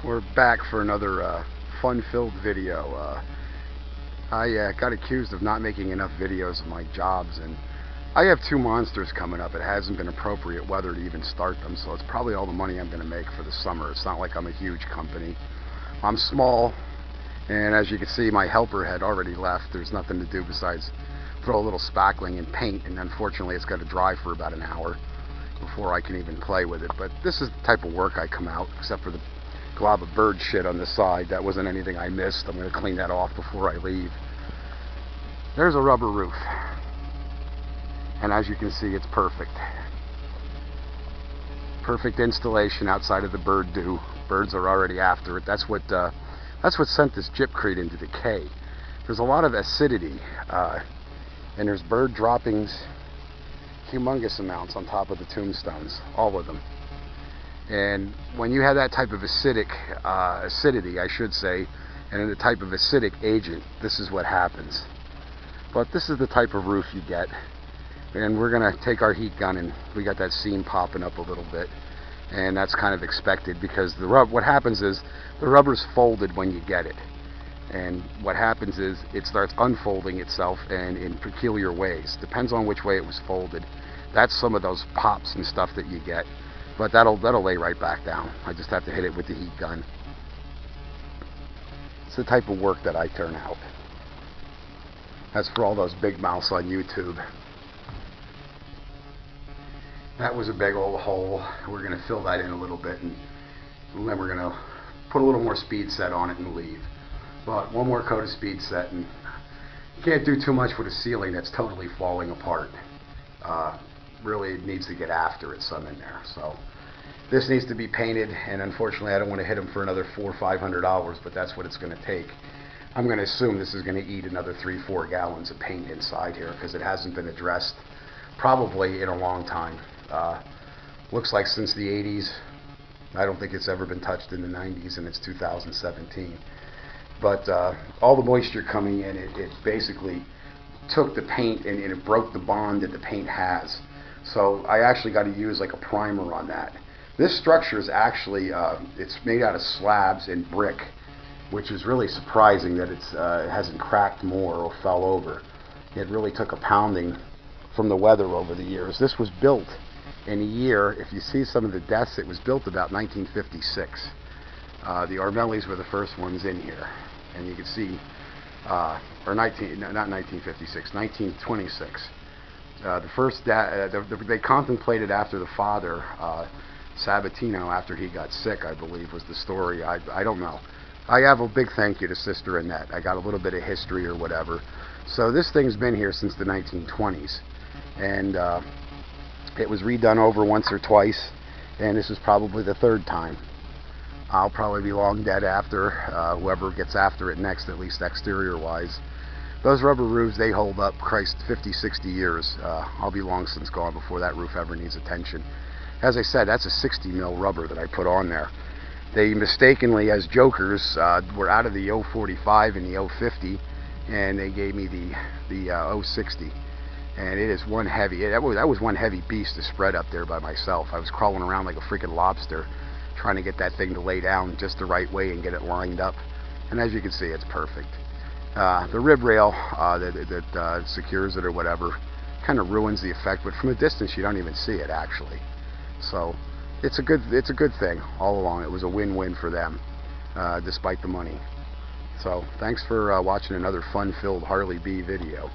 We're back for another fun-filled video. I got accused of not making enough videos of my jobs, and I have two monsters coming up. It hasn't been appropriate weather to even start them, so it's probably all the money I'm going to make for the summer. It's not like I'm a huge company. I'm small, and as you can see, my helper had already left. There's nothing to do besides throw a little spackling and paint, and unfortunately it's got to dry for about an hour before I can even play with it. But this is the type of work I come out, except for the glob of bird shit on the side. That wasn't anything I missed. I'm going to clean that off before I leave. There's a rubber roof, and as you can see, it's perfect. Perfect installation outside of the bird dew. Birds are already after it. That's what sent this gypcrete into decay. There's a lot of acidity, and there's bird droppings, humongous amounts on top of the tombstones, all of them. And when you have that type of acidity, I should say, and a type of acidic agent, this is what happens. But this is the type of roof you get. And we're going to take our heat gun, and we got that seam popping up a little bit. And that's kind of expected, because what happens is the rubber's folded when you get it. And what happens is it starts unfolding itself, and in peculiar ways. Depends on which way it was folded. That's some of those pops and stuff that you get. But that'll lay right back down. I just have to hit it with the heat gun. It's the type of work that I turn out. That's for all those big mouths on YouTube. That was a big old hole. We're going to fill that in a little bit, and then we're going to put a little more speed set on it and leave. But one more coat of speed set, and you can't do too much with a ceiling that's totally falling apart. Really, it needs to get after it some in there. So this needs to be painted, and unfortunately I don't want to hit them for another $400 or $500, but that's what it's going to take. I'm going to assume this is going to eat another 3-4 gallons of paint inside here, because it hasn't been addressed probably in a long time. Looks like since the 80s. I don't think it's ever been touched in the 90s, and it's 2017. But all the moisture coming in, it basically took the paint and it broke the bond that the paint has. So I actually got to use like a primer on that. This structure is actually, it's made out of slabs and brick, which is really surprising that it hasn't cracked more or fell over. It really took a pounding from the weather over the years. This was built in a year, if you see some of the deaths, it was built about 1956. The Armellis were the first ones in here. And you can see, not 1956, 1926. The first, they contemplated after the father, Sabatino, after he got sick, I believe, was the story. I don't know. I have a big thank you to Sister Annette. I got a little bit of history or whatever. So this thing's been here since the 1920s. And it was redone over once or twice, and this is probably the third time. I'll probably be long dead after whoever gets after it next, at least exterior-wise. Those rubber roofs, they hold up, Christ, 50, 60 years. I'll be long since gone before that roof ever needs attention. As I said, that's a 60 mil rubber that I put on there. They mistakenly, as jokers, were out of the 045 and the 050, and they gave me the 060. And it is one heavy, that was one heavy beast to spread up there by myself. I was crawling around like a freaking lobster, trying to get that thing to lay down just the right way and get it lined up. And as you can see, it's perfect. The rib rail that secures it or whatever kind of ruins the effect, but from a distance you don't even see it actually. So it's a good thing all along. It was a win-win for them, despite the money. So thanks for watching another fun-filled Harley B video.